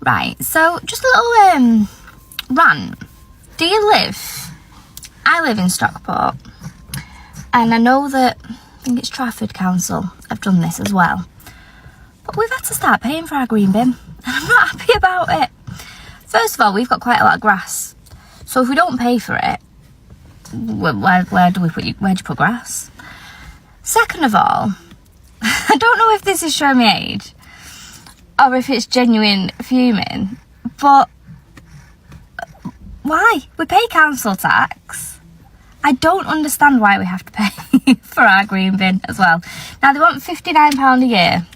Right, so just a little rant. Do you live? I live in Stockport, and I know that, I think it's Trafford Council have done this as well, but we've had to start paying for our green bin, and I'm not happy about it. First of all, we've got quite a lot of grass, so if we don't pay for it, where do you put grass? Second of all, I don't know if this is showing me age or if it's genuine fuming, but why? We pay council tax. I don't understand why we have to pay for our green bin as well. Now, they want £59 a year,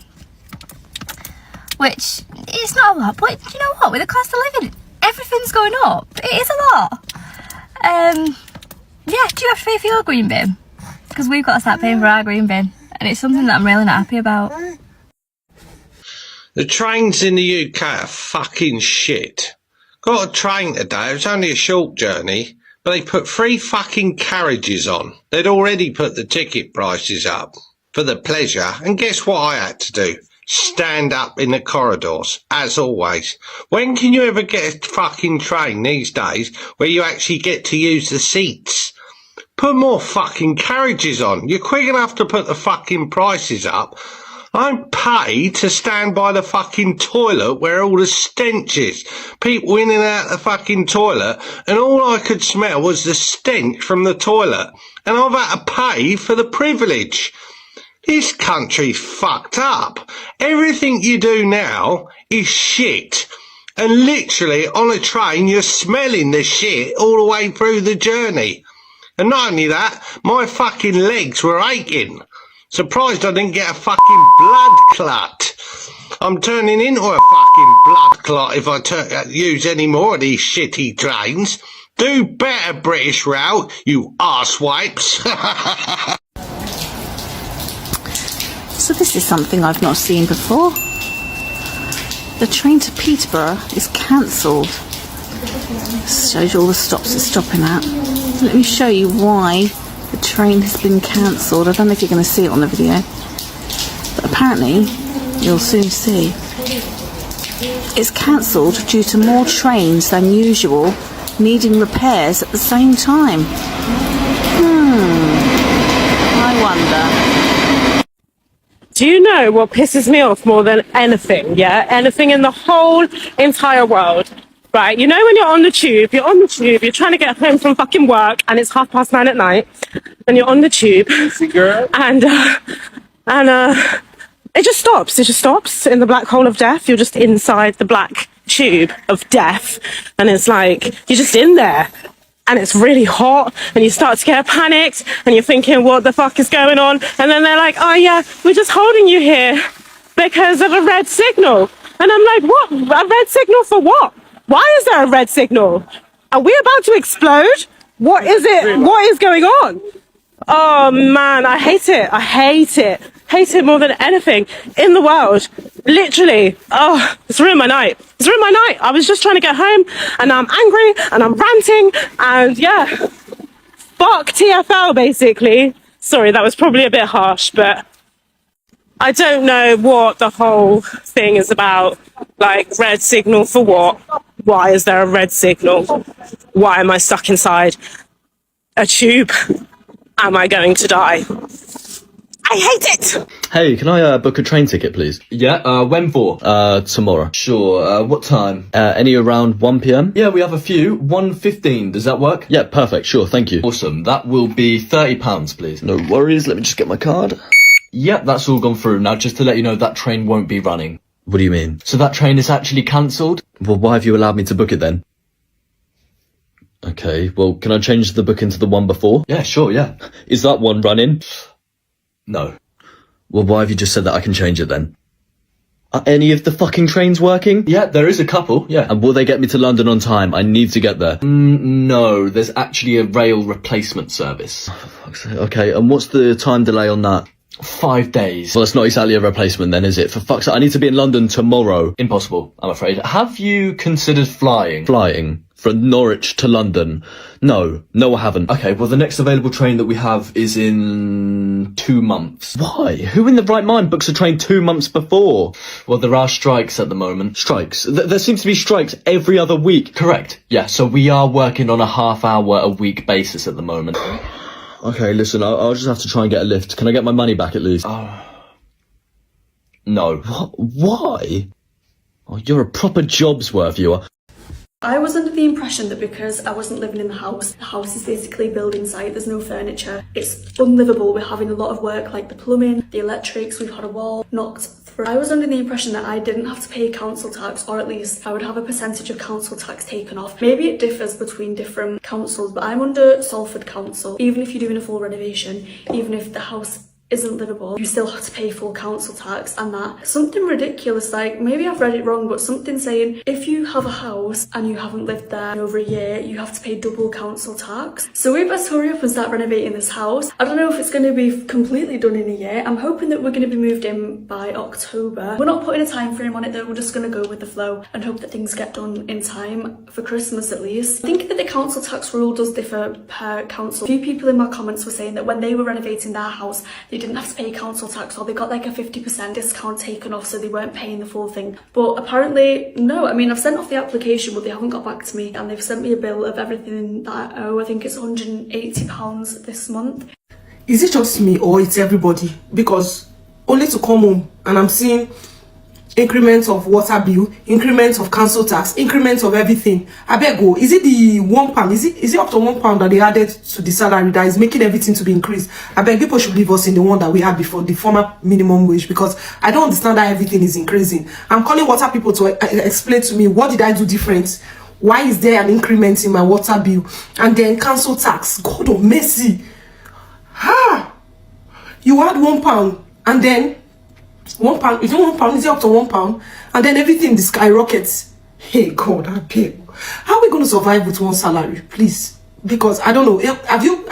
which is not a lot, but do you know what? With the cost of living, everything's going up. It is a lot. Yeah, do you have to pay for your green bin? Because we've got to start paying for our green bin, and it's something that I'm really not happy about. The trains in the UK are fucking shit. Got a train today, it was only a short journey, but they put 3 fucking carriages on. They'd already put the ticket prices up for the pleasure, and guess what I had to do? Stand up in the corridors, as always. When can you ever get a fucking train these days where you actually get to use the seats? Put more fucking carriages on. You're quick enough to put the fucking prices up. I'm paid to stand by the fucking toilet where all the stench is. People in and out the fucking toilet, and all I could smell was the stench from the toilet. And I've had to pay for the privilege. This country's fucked up. Everything you do now is shit. And literally on a train you're smelling the shit all the way through the journey. And not only that, my fucking legs were aching. Surprised I didn't get a fucking blood clot. I'm turning into a fucking blood clot if I use any more of these shitty trains. Do better, British Rail, you arsewipes. So this is something I've not seen before. The train to Peterborough is cancelled. Shows you all the stops it's stopping at. Let me show you why the train has been cancelled. I don't know if you're going to see it on the video, but apparently you'll soon see. It's cancelled due to more trains than usual needing repairs at the same time. I wonder. Do you know what pisses me off more than anything? Yeah, anything in the whole entire world. Right, you know when you're on the tube, you're trying to get home from fucking work, and it's 9:30 at night, and you're on the tube, and it just stops in the black hole of death. You're just inside the black tube of death, and it's like, you're just in there, and it's really hot, and you start to get panicked, and you're thinking, what the fuck is going on? And then they're like, oh yeah, we're just holding you here because of a red signal. And I'm like, what? A red signal for what? Why is there a red signal? Are we about to explode? What is it? What is going on? Oh man, I hate it. I hate it. Hate it more than anything in the world. Literally. Oh, it's ruined my night. It's ruined my night. I was just trying to get home, and I'm angry, and I'm ranting, and yeah. Fuck TfL, basically. Sorry, that was probably a bit harsh, but I don't know what the whole thing is about. Like, red signal for what? Why is there a red signal? Why am I stuck inside a tube? Am I going to die? I hate it! Hey, can I book a train ticket, please? Yeah, when for? Tomorrow. Sure, what time? Any around 1 p.m? Yeah, we have a few. 1:15, does that work? Yeah, perfect, sure, thank you. Awesome, that will be £30, please. No worries, let me just get my card. Yep, that's all gone through. Now, just to let you know, that train won't be running. What do you mean? So that train is actually cancelled? Well, why have you allowed me to book it then? Okay, well, can I change the booking to the one before? Yeah, sure, yeah. Is that one running? No. Well, why have you just said that I can change it then? Are any of the fucking trains working? Yeah, there is a couple, yeah. And will they get me to London on time? I need to get there. No, there's actually a rail replacement service. Oh, for fuck's sake. Okay, and what's the time delay on that? 5 days. Well, it's not exactly a replacement then, is it? For fuck's sake, I need to be in London tomorrow. Impossible, I'm afraid. Have you considered flying? Flying? From Norwich to London. No, I haven't. Okay, well, the next available train that we have is in 2 months. Why? Who in the right mind books a train 2 months before? Well, there are strikes at the moment. Strikes? There seems to be strikes every other week. Correct. Yeah, so we are working on a half-hour-a-week basis at the moment. Okay, listen, I'll just have to try and get a lift. Can I get my money back at least? No. What? Why? Oh, you're a proper jobs worth, you are. I was under the impression that because I wasn't living in the house is basically a building site, there's no furniture, it's unlivable, we're having a lot of work like the plumbing, the electrics, we've had a wall knocked through. I was under the impression that I didn't have to pay council tax, or at least I would have a percentage of council tax taken off. Maybe it differs between different councils, but I'm under Salford Council. Even if you're doing a full renovation, even if the house isn't livable, you still have to pay full council tax, and that something ridiculous, like maybe I've read it wrong, but something saying if you have a house and you haven't lived there in over a year, you have to pay double council tax. So we best hurry up and start renovating this house. I don't know if it's going to be completely done in a year. I'm hoping that we're going to be moved in by October. We're not putting a time frame on it though, we're just going to go with the flow and hope that things get done in time for Christmas at least. I think that the council tax rule does differ per council. A few people in my comments were saying that when they were renovating their house, they didn't have to pay council tax, or they got like a 50% discount taken off, so they weren't paying the full thing. But apparently no. I mean, I've sent off the application, but they haven't got back to me, and they've sent me a bill of everything that I owe. I think it's £180 this month. Is it just me or it's everybody? Because only to come home and I'm seeing increments of water bill, increments of council tax, increments of everything. I beg go. Is it the £1? Is it up to £1 that they added to the salary that is making everything to be increased? I beg people should leave us in the one that we had before, the former minimum wage, because I don't understand how everything is increasing. I'm calling water people to explain to me, what did I do different? Why is there an increment in my water bill? And then council tax. God of mercy. You add £1 and then £1, is it £1? Is it up to £1? And then everything skyrockets. Hey God, I beg. How are we going to survive with one salary, please? Because I don't know. Have you?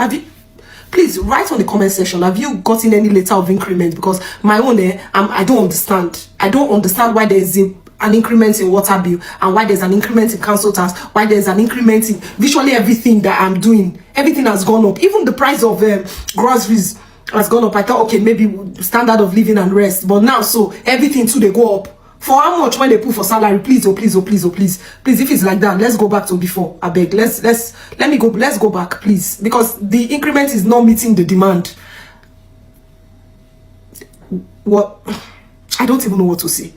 Please write on the comment section. Have you gotten any letter of increment? Because my own, I don't understand. I don't understand why there is an increment in water bill, and why there's an increment in council tax, why there's an increment in virtually everything that I'm doing. Everything has gone up. Even the price of groceries has gone up. I thought, okay, maybe standard of living and rest, but now so everything too they go up. For how much when they put for salary? Please, oh please, oh please, oh please, please. If it's like that, let's go back to before. I beg. Let's go back, please, because the increment is not meeting the demand. What? I don't even know what to say.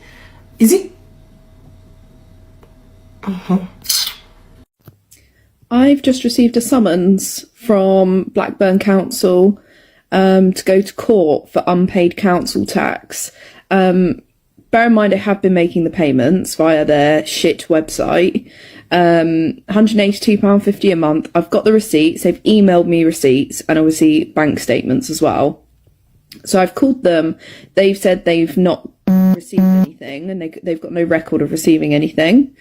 Is it? I've just received a summons from Blackburn Council to go to court for unpaid council tax. Bear in mind, I have been making the payments via their shit website. £182.50 a month. I've got the receipts. They've emailed me receipts and obviously bank statements as well. So I've called them. They've said they've not received anything, and they've got no record of receiving anything.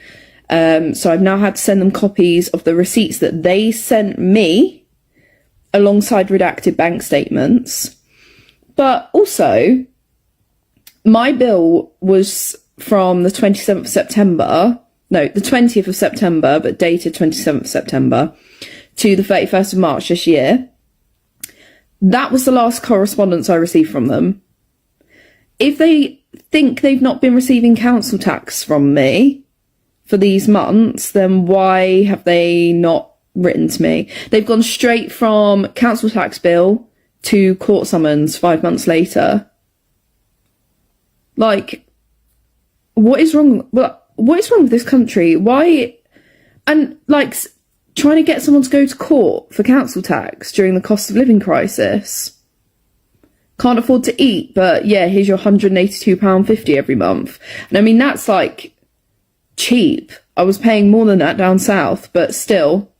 So I've now had to send them copies of the receipts that they sent me alongside redacted bank statements. But also, my bill was from the 27th of September, no, the 20th of September, but dated 27th of September to the 31st of March this year. That was the last correspondence I received from them. If they think they've not been receiving council tax from me for these months, then why have they not written to me? They've gone straight from council tax bill to court summons 5 months later. Like, what is wrong? What is wrong with this country? Why? And like, trying to get someone to go to court for council tax during the cost of living crisis. Can't afford to eat, but yeah, here's your £182.50 every month. And I mean, that's like cheap. I was paying more than that down south, but still,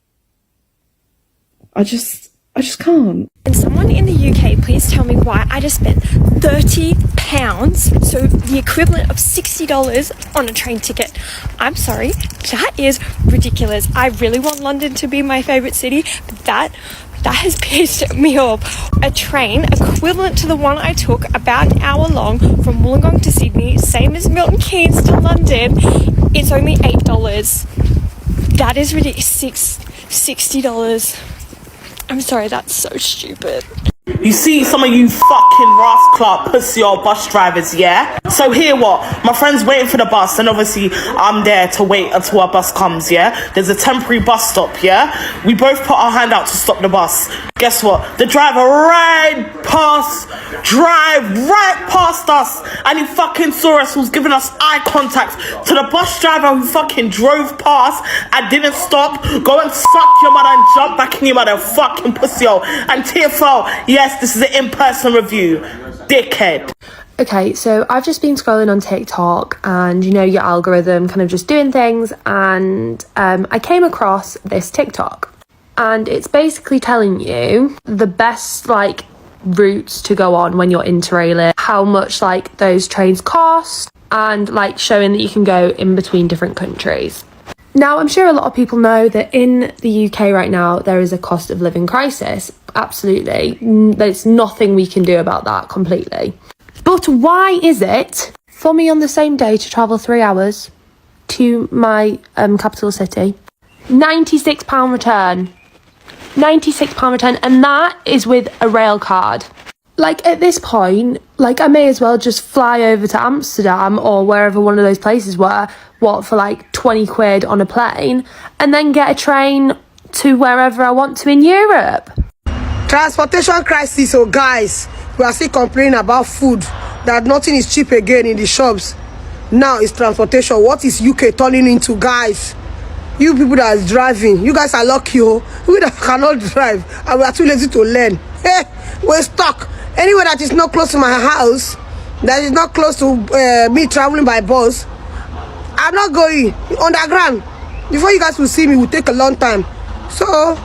I just can't. Can someone in the UK please tell me why I just spent £30, so the equivalent of $60 on a train ticket? I'm sorry, that is ridiculous. I really want London to be my favourite city, but that has pissed me off. A train equivalent to the one I took about an hour long from Wollongong to Sydney, same as Milton Keynes to London, it's only $8. That is ridiculous. $60. I'm sorry, that's so stupid. You see some of you fucking rascal pussy or bus drivers, yeah? So here what? My friend's waiting for the bus and obviously I'm there to wait until our bus comes, yeah? There's a temporary bus stop, yeah? We both put our hand out to stop the bus. Guess what? The driver drive right past us, and he fucking saw us, was giving us eye contact to the bus driver who fucking drove past and didn't stop. Go and suck your mother and jump back in your mother fucking pussy hole. And TFL, yes, this is an in-person review, dickhead. Okay, so I've just been scrolling on TikTok and, you know, your algorithm kind of just doing things, and I came across this TikTok, and it's basically telling you the best, like, routes to go on when you're interrailing, how much, like, those trains cost, and, like, showing that you can go in between different countries. Now, I'm sure a lot of people know that in the UK right now, there is a cost of living crisis. Absolutely. There's nothing we can do about that completely. But why is it for me on the same day to travel 3 hours to my capital city, £96 return? £96 return, and that is with a rail card. Like, at this point, like, I may as well just fly over to Amsterdam or wherever one of those places were, for like 20 quid on a plane, and then get a train to wherever I want to in Europe. Transportation crisis, oh guys, we are still complaining about food, that nothing is cheap again in the shops. Now it's transportation. What is UK turning into, guys? You people that are driving, you guys are lucky, oh. We that cannot drive and we are too lazy to learn. Hey, we're stuck. Anywhere that is not close to my house, that is not close to me traveling by bus, I'm not going. Underground. Before you guys will see me, it will take a long time. So...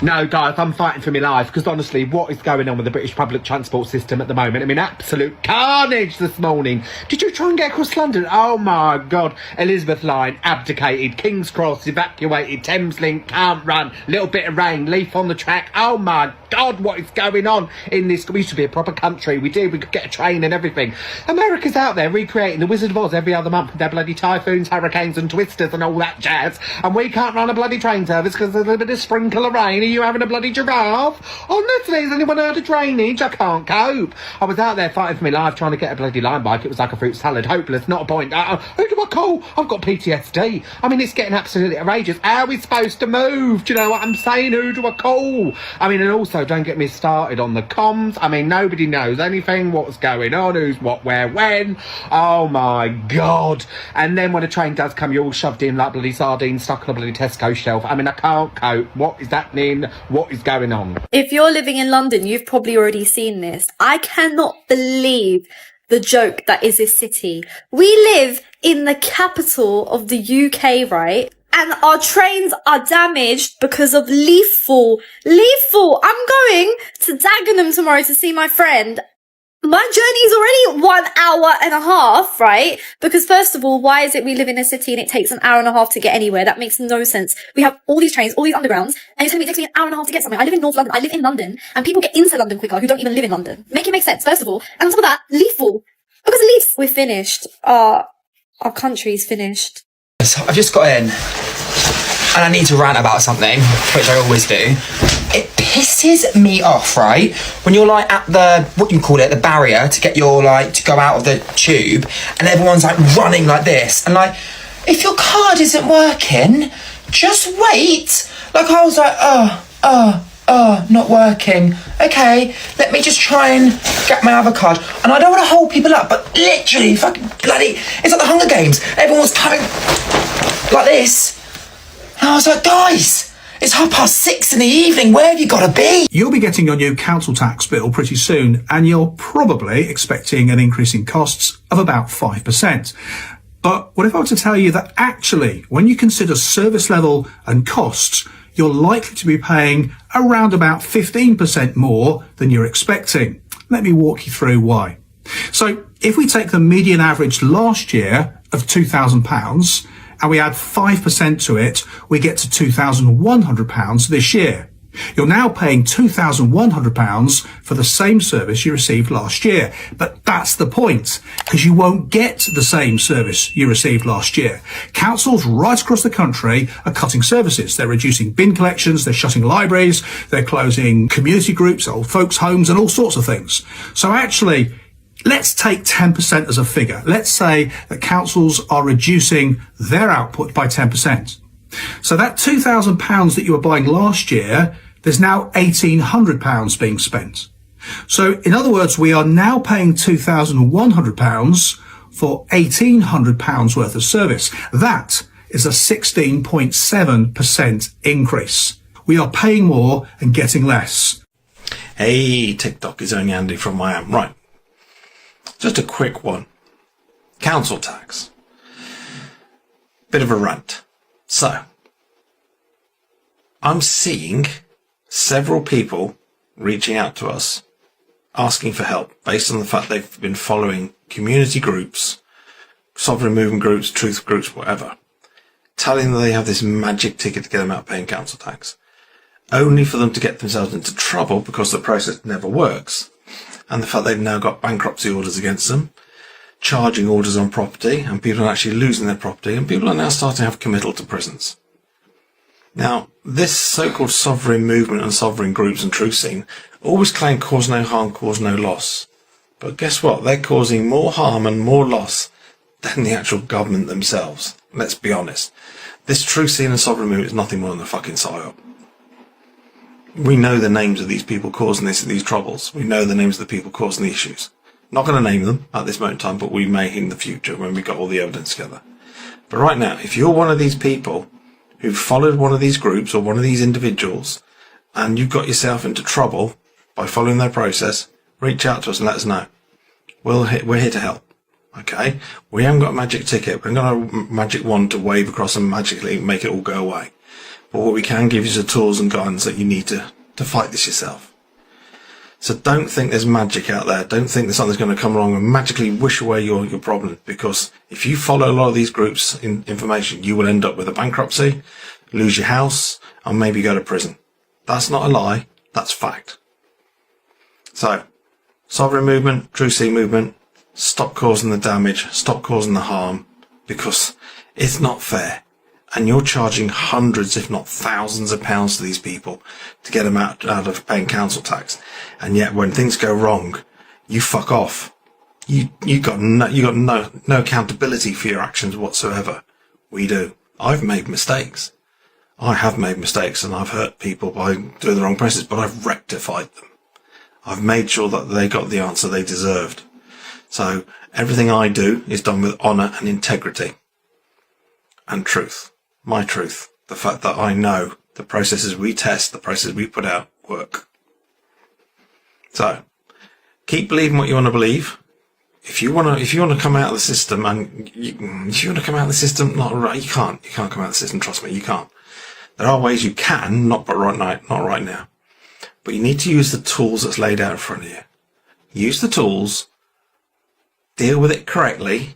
No, guys, I'm fighting for my life, because honestly, what is going on with the British public transport system at the moment? I mean, absolute carnage this morning. Did you try and get across London? Oh my God. Elizabeth Line abdicated, King's Cross evacuated, Thameslink can't run, little bit of rain, leaf on the track. Oh my God, what is going on in this? We used to be a proper country. We could get a train and everything. America's out there recreating the Wizard of Oz every other month with their bloody typhoons, hurricanes and twisters and all that jazz. And we can't run a bloody train service because there's a bit of sprinkle of rain. Are you having a bloody giraffe? Honestly, has anyone heard of drainage? I can't cope. I was out there fighting for my life trying to get a bloody line bike. It was like a fruit salad. Hopeless, not a point. Who do I call? I've got PTSD. I mean, it's getting absolutely outrageous. How are we supposed to move? Do you know what I'm saying? Who do I call? I mean, and also, don't get me started on the comms. I mean, nobody knows anything. What's going on? Who's what, where, when? Oh my God. And then when a train does come, you're all shoved in like bloody sardines stuck on a bloody Tesco shelf. I mean, I can't cope. What is happening? What is going on? If you're living in London, you've probably already seen this. I cannot believe the joke that is this city. We live in the capital of the UK, right? And our trains are damaged because of leaf fall. Leaf fall! I'm going to Dagenham tomorrow to see my friend. My journey is already 1 hour and a half, right? Because first of all, why is it we live in a city and it takes an hour and a half to get anywhere? That makes no sense. We have all these trains, all these undergrounds, and you're telling me it takes me an hour and a half to get somewhere. I live in North London. I live in London, and people get into London quicker who don't even live in London. Make it make sense, first of all. And on top of that, leaf fall. Because of leaves. We're finished. Our country's finished. So I've just got in, and I need to rant about something, which I always do. It pisses me off, right? When you're like at the, what you call it, the barrier to get your, like, to go out of the tube, and everyone's like running like this, and like, if your card isn't working, just wait. Like, I was like, not working. Okay, let me just try and get my other card. And I don't want to hold people up, but literally, fucking bloody, it's like the Hunger Games. Everyone was coming like this. And I was like, guys, it's 6:30 in the evening. Where have you got to be? You'll be getting your new council tax bill pretty soon, and you're probably expecting an increase in costs of about 5%. But what if I were to tell you that actually, when you consider service level and costs, you're likely to be paying around about 15% more than you're expecting? Let me walk you through why. So if we take the median average last year of £2,000 and we add 5% to it, we get to £2,100 this year. You're now paying £2,100 for the same service you received last year. But that's the point, because you won't get the same service you received last year. Councils right across the country are cutting services. They're reducing bin collections, they're shutting libraries, they're closing community groups, old folks' homes, and all sorts of things. So actually, let's take 10% as a figure. Let's say that councils are reducing their output by 10%. So that £2,000 that you were buying last year, there's now £1,800 being spent. So in other words, we are now paying £2,100 for £1,800 worth of service. That is a 16.7% increase. We are paying more and getting less. Hey, TikTok, is only Andy from Miami. Right. Just a quick one. Council tax. Bit of a rant. So, I'm seeing several people reaching out to us, asking for help, based on the fact they've been following community groups, sovereign movement groups, truth groups, whatever, telling them they have this magic ticket to get them out paying council tax, only for them to get themselves into trouble because the process never works, and the fact they've now got bankruptcy orders against them, charging orders on property, and people are actually losing their property, and people are now starting to have committal to prisons. Now, this so-called sovereign movement and sovereign groups and truth scene always claim cause no harm, cause no loss. But guess what? They're causing more harm and more loss than the actual government themselves. Let's be honest. This truth scene and sovereign movement is nothing more than a fucking psyop. We know the names of these people causing these troubles. We know the names of the people causing the issues. Not going to name them at this moment in time, but we may in the future when we've got all the evidence together. But right now, if you're one of these people who've followed one of these groups or one of these individuals and you've got yourself into trouble by following their process, reach out to us and let us know. We're here to help. Okay? We haven't got a magic ticket. We haven't got a magic wand to wave across and magically make it all go away. But what we can give you is the tools and guidance that you need to fight this yourself. So don't think there's magic out there. Don't think that something's going to come along and magically wish away your problem. Because if you follow a lot of these groups' information, you will end up with a bankruptcy, lose your house, and maybe go to prison. That's not a lie. That's fact. So, sovereign movement, true sea movement, stop causing the damage, stop causing the harm, because it's not fair. And you're charging hundreds, if not thousands of pounds to these people to get them out of paying council tax. And yet when things go wrong, you fuck off. You got no accountability for your actions whatsoever. We do. I've made mistakes. I have made mistakes and I've hurt people by doing the wrong process, but I've rectified them. I've made sure that they got the answer they deserved. So everything I do is done with honour and integrity and truth. My truth, the fact that I know the processes we test, the processes we put out work. So, keep believing what you want to believe. If you want to come out of the system, and if you want to come out of the system, not right, you can't come out of the system. Trust me, you can't. There are ways you can, not right now. But you need to use the tools that's laid out in front of you. Use the tools, deal with it correctly,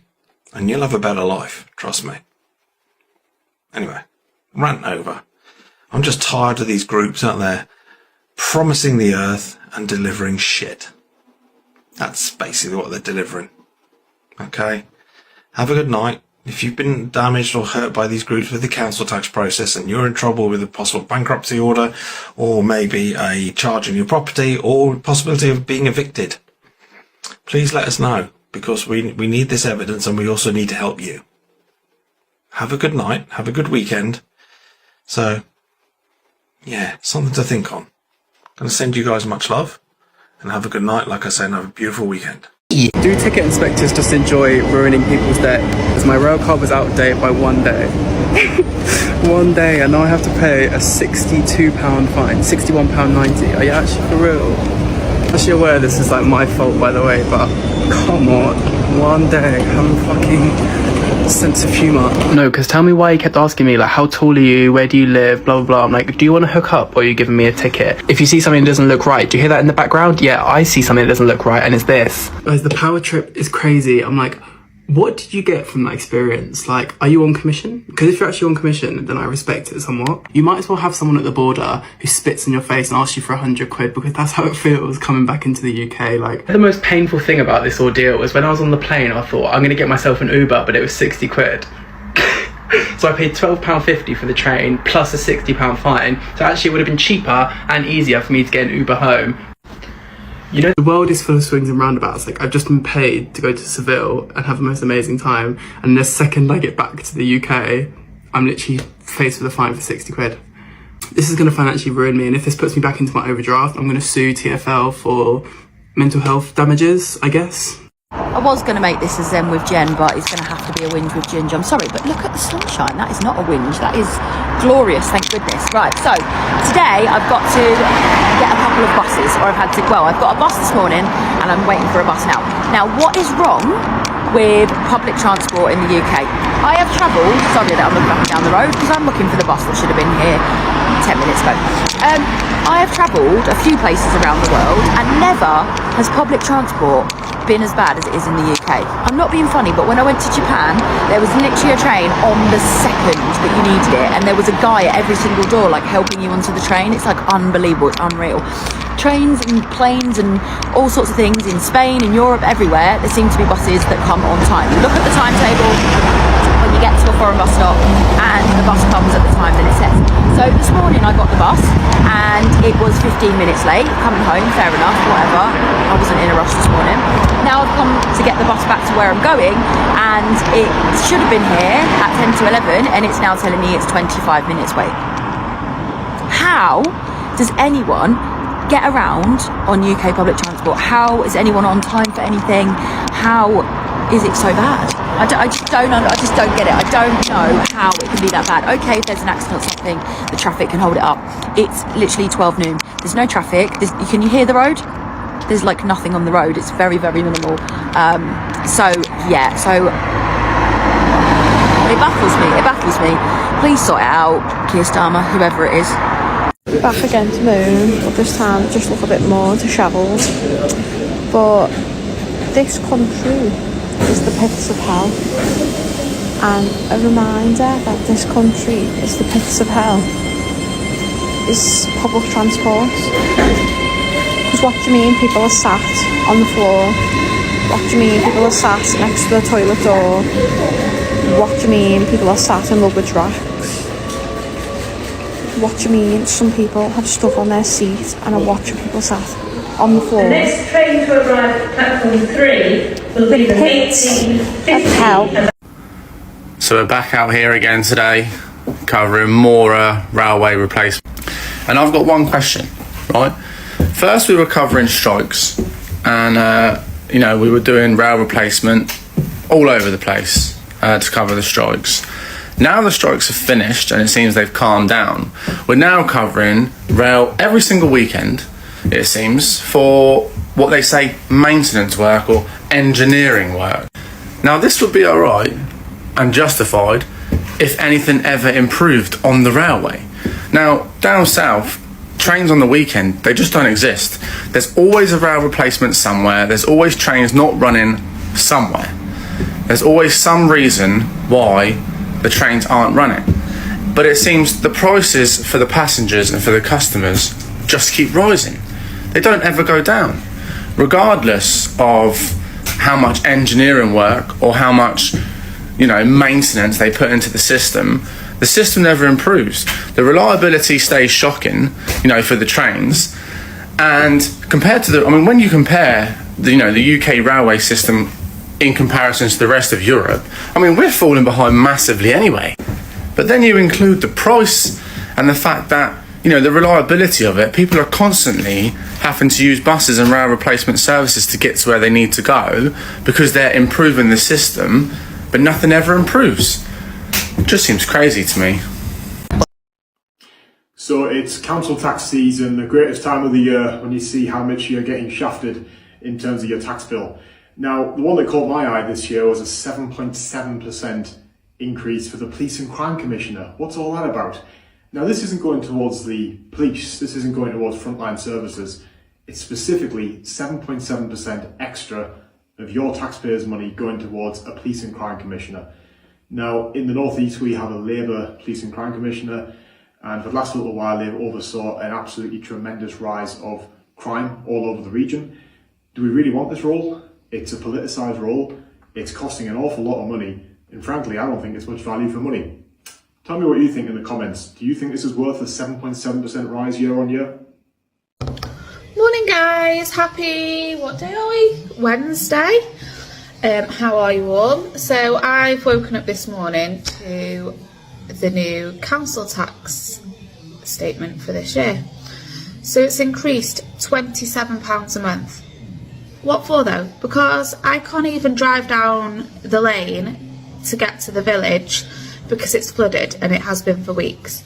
and you'll have a better life. Trust me. Anyway, rant over. I'm just tired of these groups out there promising the earth and delivering shit. That's basically what they're delivering. Okay? Have a good night. If you've been damaged or hurt by these groups with the council tax process and you're in trouble with a possible bankruptcy order or maybe a charge on your property or possibility of being evicted, please let us know, because we need this evidence and we also need to help you. Have a good night. Have a good weekend. So, yeah, something to think on. Gonna send you guys much love and have a good night. Like I say, and have a beautiful weekend. Do ticket inspectors just enjoy ruining people's day? Because my rail card was out of date by 1 day. 1 day, and now I have to pay a £62 fine, £61.90. Are you actually for real? Actually aware this is like my fault, by the way, but come on, 1 day, have a fucking sense of humour. No, because tell me why you kept asking me, like, how tall are you, where do you live, blah, blah, blah. I'm like, do you want to hook up or are you giving me a ticket? If you see something that doesn't look right, do you hear that in the background? Yeah, I see something that doesn't look right, and it's this. Guys, the power trip is crazy. I'm like, What did you get from that experience? Like, are you on commission? Because if you're actually on commission, then I respect it somewhat. You might as well have someone at the border who spits in your face and asks you for 100 quid, because that's how it feels coming back into the UK. Like, the most painful thing about this ordeal was when I was on the plane, I thought, I'm going to get myself an Uber, but it was 60 quid. So I paid £12.50 for the train, plus a £60 fine. So actually it would have been cheaper and easier for me to get an Uber home. You know, the world is full of swings and roundabouts. Like, I've just been paid to go to Seville and have the most amazing time, and the second I get back to the UK, I'm literally faced with a fine for 60 quid. This is going to financially ruin me, and if this puts me back into my overdraft, I'm going to sue TfL for mental health damages, I guess. I was going to make this a zen with Jen, but it's going to have to be a whinge with Ginger. I'm sorry, but look at the sunshine. That is not a whinge. That is glorious, thank goodness. Right, so today I've got to get a couple of buses, or I've got a bus this morning and I'm waiting for a bus now. Now, what is wrong with public transport in the UK? I have travelled, sorry that I'm looking up and down the road, because I'm looking for the bus that should have been here 10 minutes ago. I have travelled a few places around the world, and never has public transport been as bad as it is in the UK. I'm not being funny, but when I went to Japan, there was literally a train on the second that you needed it, and there was a guy at every single door, like, helping you onto the train. It's like unbelievable, it's unreal. Trains and planes and all sorts of things in Spain, in Europe, everywhere, there seem to be buses that come on time. You look at the timetable when you get to a foreign bus stop, and the bus comes at the time that it says. So this morning I got the bus, and it was 15 minutes late, coming home, fair enough, whatever. I wasn't in a rush this morning. Now I've come to get the bus back to where I'm going, and it should have been here at 10 to 11, and it's now telling me it's 25 minutes wait. How does anyone get around on UK public transport? How is anyone on time for anything? How is it so bad? I just don't get it. I don't know how it can be that bad. Okay, if there's an accident or something, the traffic can hold it up. It's literally 12 noon. There's no traffic. Can you hear the road? There's like nothing on the road. It's very, very minimal. So it baffles me. Please sort it out, Keir Starmer, whoever it is. Back again to Moon, but this time just look a bit more dishevelled. But this country is the pits of hell, and a reminder that this country is the pits of hell is public transport. Because what do you mean people are sat on the floor? What do you mean people are sat next to the toilet door? What do you mean people are sat in luggage racks? What do you mean some people have stuck on their seat and are watching people sat on the floor? The next train to arrive at platform 3 will be the 1850. So we're back out here again today, covering more railway replacement. And I've got one question, right? First we were covering strikes, and we were doing rail replacement all over the place to cover the strikes. Now the strikes have finished and it seems they've calmed down. We're now covering rail every single weekend, it seems, for what they say maintenance work or engineering work. Now this would be alright and justified if anything ever improved on the railway. Now down south, trains on the weekend, they just don't exist. There's always a rail replacement somewhere. There's always trains not running somewhere. There's always some reason why the trains aren't running. But it seems the prices for the passengers and for the customers just keep rising. They don't ever go down. Regardless of how much engineering work or how much, maintenance they put into the system never improves. The reliability stays shocking, for the trains. And compared to when you compare the UK railway system in comparison to the rest of Europe, we're falling behind massively anyway. But then you include the price and the fact that, the reliability of it, people are constantly having to use buses and rail replacement services to get to where they need to go because they're improving the system, but nothing ever improves. It just seems crazy to me. So it's council tax season, the greatest time of the year when you see how much you're getting shafted in terms of your tax bill. Now, the one that caught my eye this year was a 7.7% increase for the Police and Crime Commissioner. What's all that about? Now, this isn't going towards the police, this isn't going towards frontline services. It's specifically 7.7% extra of your taxpayers' money going towards a police and crime commissioner. Now, in the North East, we have a Labour police and crime commissioner, and for the last little while, they've oversaw an absolutely tremendous rise of crime all over the region. Do we really want this role? It's a politicised role, it's costing an awful lot of money, and frankly, I don't think it's much value for money. Tell me what you think in the comments. Do you think this is worth a 7.7% rise year on year? Morning guys, happy, what day are we? Wednesday. How are you all? So I've woken up this morning to the new council tax statement for this year. So it's increased £27 a month. What for though? Because I can't even drive down the lane to get to the village because it's flooded, and it has been for weeks.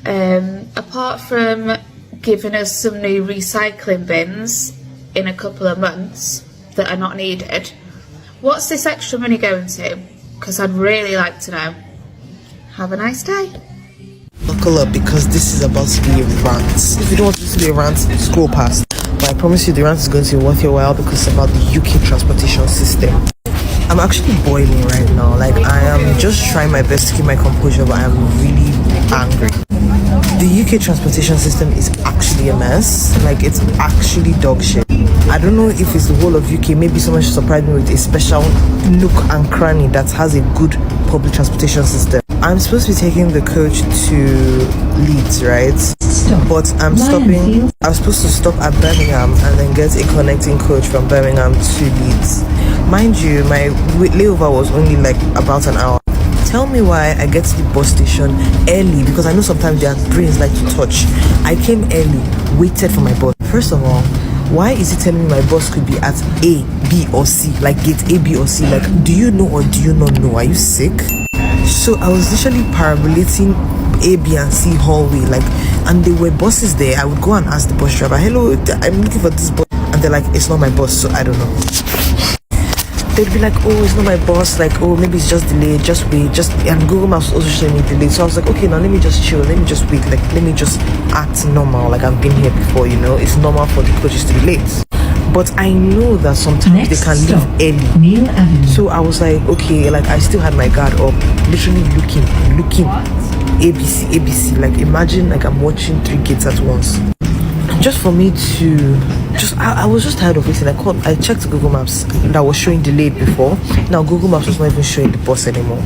Apart from giving us some new recycling bins in a couple of months that are not needed, what's this extra money going to? Because I'd really like to know. Have a nice day. Buckle up, because this is about to be a rant. If you don't want this to be a rant, scroll past. But I promise you the rant is going to be worth your while, because it's about the UK transportation system. I'm actually boiling right now. Like, I am just trying my best to keep my composure, but I'm really angry. The UK transportation system is actually a mess. Like, it's actually dog shit. I don't know if it's the whole of UK. Maybe someone should surprise me with a special nook and cranny that has a good public transportation system. I'm supposed to be taking the coach to Leeds, right? But I'm stopping. I was supposed to stop at Birmingham and then get a connecting coach from Birmingham to Leeds. Mind you, my layover was only like about an hour. Tell me why I get to the bus station early, because I know sometimes their brains like to touch. I came early, waited for my bus. First of all, why is he telling me my bus could be at A, B or C? Like gate A, B or C? Like, do you know or do you not know? Are you sick? So I was literally parabolating A, B and C hallway, like, and there were buses there. I would go and ask the bus driver, hello, I'm looking for this bus, and they're like, it's not my bus, so I don't know. They'd be like, oh, it's not my bus, like, oh, maybe it's just delayed, just wait, and Google Maps also showing me delayed. So I was like, okay, now let me just chill, let me just wait, like, let me just act normal, like I've been here before, you know. It's normal for the coaches to be late. But I know that sometimes they can leave early. So I was like, okay, like I still had my guard up, literally looking, ABC, like imagine like I'm watching 3 gates at once. Just for me to, I was just tired of waiting. I checked Google Maps that was showing delayed before. Now Google Maps was not even showing the bus anymore.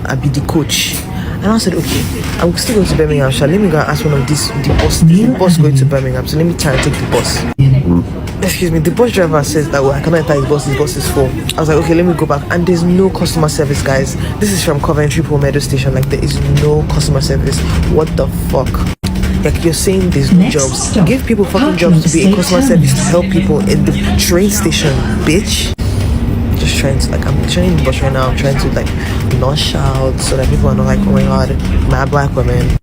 I'd be the coach. And I said, okay, I'm still going to Birmingham, so let me go and ask one of the bus going to Birmingham, so let me try and take the bus. Excuse me, the bus driver says that, well, I cannot enter his bus is full. I was like, okay, let me go back. And there's no customer service, guys. This is from Coventry Meadow Station. Like, there is no customer service. What the fuck? Like, you're saying there's no jobs. Give people fucking jobs to be a customer service to help people in the train station, bitch. Just trying to, like, I'm literally in the bus right now. I'm trying to, like, not shout so that people are not like, oh my god, mad black women.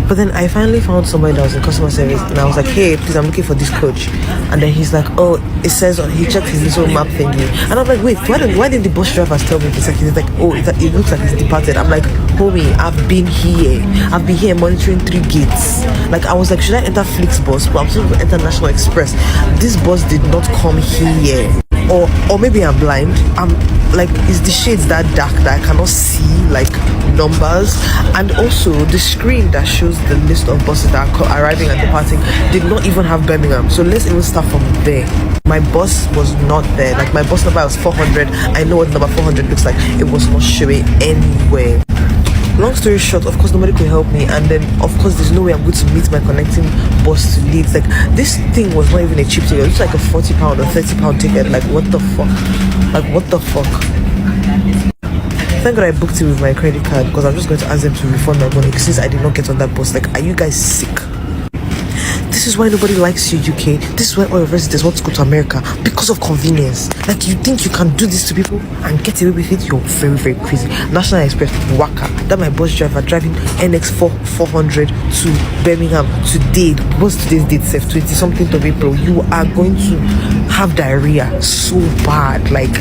But then I finally found somebody that was in customer service, and I was like, hey, please, I'm looking for this coach. And then he's like, oh, it says on, he checked his little map thingy. And I'm like, wait, why didn't the bus drivers tell me this? Like, he's like, oh, it looks like it's departed. I'm like, homie, I've been here monitoring 3 gates. Like, I was like, should I enter Flixbus? But I'm supposed to enter National Express. This bus did not come here. Or maybe I'm blind. I'm like, is the shades that dark that I cannot see like numbers? And also the screen that shows the list of buses that are arriving and departing did not even have Birmingham. So let's even start from there. My bus was not there. Like, my bus number was 400. I know what number 400 looks like. It was not showing anywhere. Long story short, of course nobody could help me, and then of course there's no way I'm going to meet my connecting bus to Leeds. Like, this thing was not even a cheap ticket. It was like a £40 or £30 ticket. Like, what the fuck? Like, what the fuck? Thank God I booked it with my credit card, because I'm just going to ask them to refund my money since I did not get on that bus. Like, are you guys sick? This is why nobody likes you, UK. This is why all your residents want to go to America, because of convenience. Like, you think you can do this to people and get away with it? You're very, very crazy. National Express, waka. That my bus driver driving NX 400 to Birmingham today. What's today's date? 20-something of April. You are going to have diarrhea so bad. Like,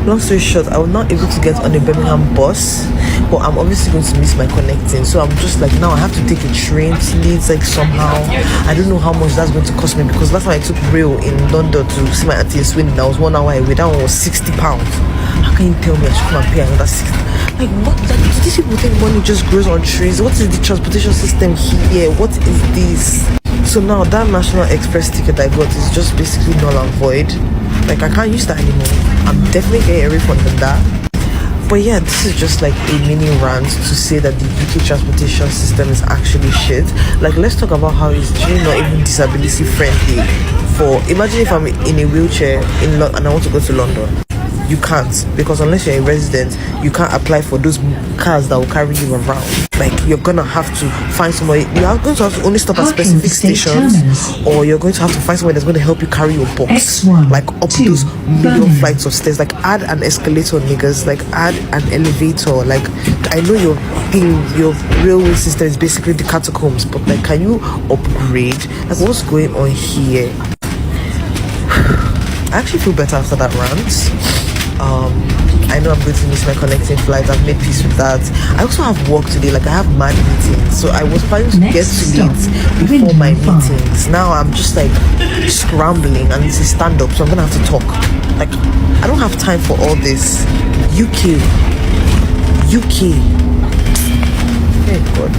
long story short, I was not able to get on a Birmingham bus but I'm obviously going to miss my connecting. So I'm just like, now I have to take a train to Leeds, like somehow. I don't know how much that's going to cost me, because last time I took rail in London to see my auntie in Sweden, that was 1 hour away. That one was £60. How can you tell me I should come and pay another 60? Like, what? Like, do these people think money just grows on trees? What is the transportation system here? What is this? So now that National Express ticket I got is just basically null and void. Like, I can't use that anymore. I'm definitely getting a refund on that. But yeah, this is just like a mini rant to say that the UK transportation system is actually shit. Like, let's talk about how it's really not even disability friendly. For imagine if I'm in a wheelchair and I want to go to London. You can't, because unless you're a resident, you can't apply for those cars that will carry you around. Like, you're gonna have to find somebody. You are going to have to only stop at specific stations, or you're going to have to find somebody that's going to help you carry your box, like up those million flights of stairs. Like, add an escalator, niggas. Like, add an elevator. Like, I know your railway system is basically the catacombs, but like, can you upgrade? Like, what's going on here? I actually feel better after that rant. I know I'm going to miss my connecting flights. I've made peace with that. I also have work today. Like, I have mad meetings, so I was planning to get to Leeds before my meetings. Now I'm just like scrambling, and it's a stand-up, so I'm gonna have to talk. Like, I don't have time for all this. UK. Hey God.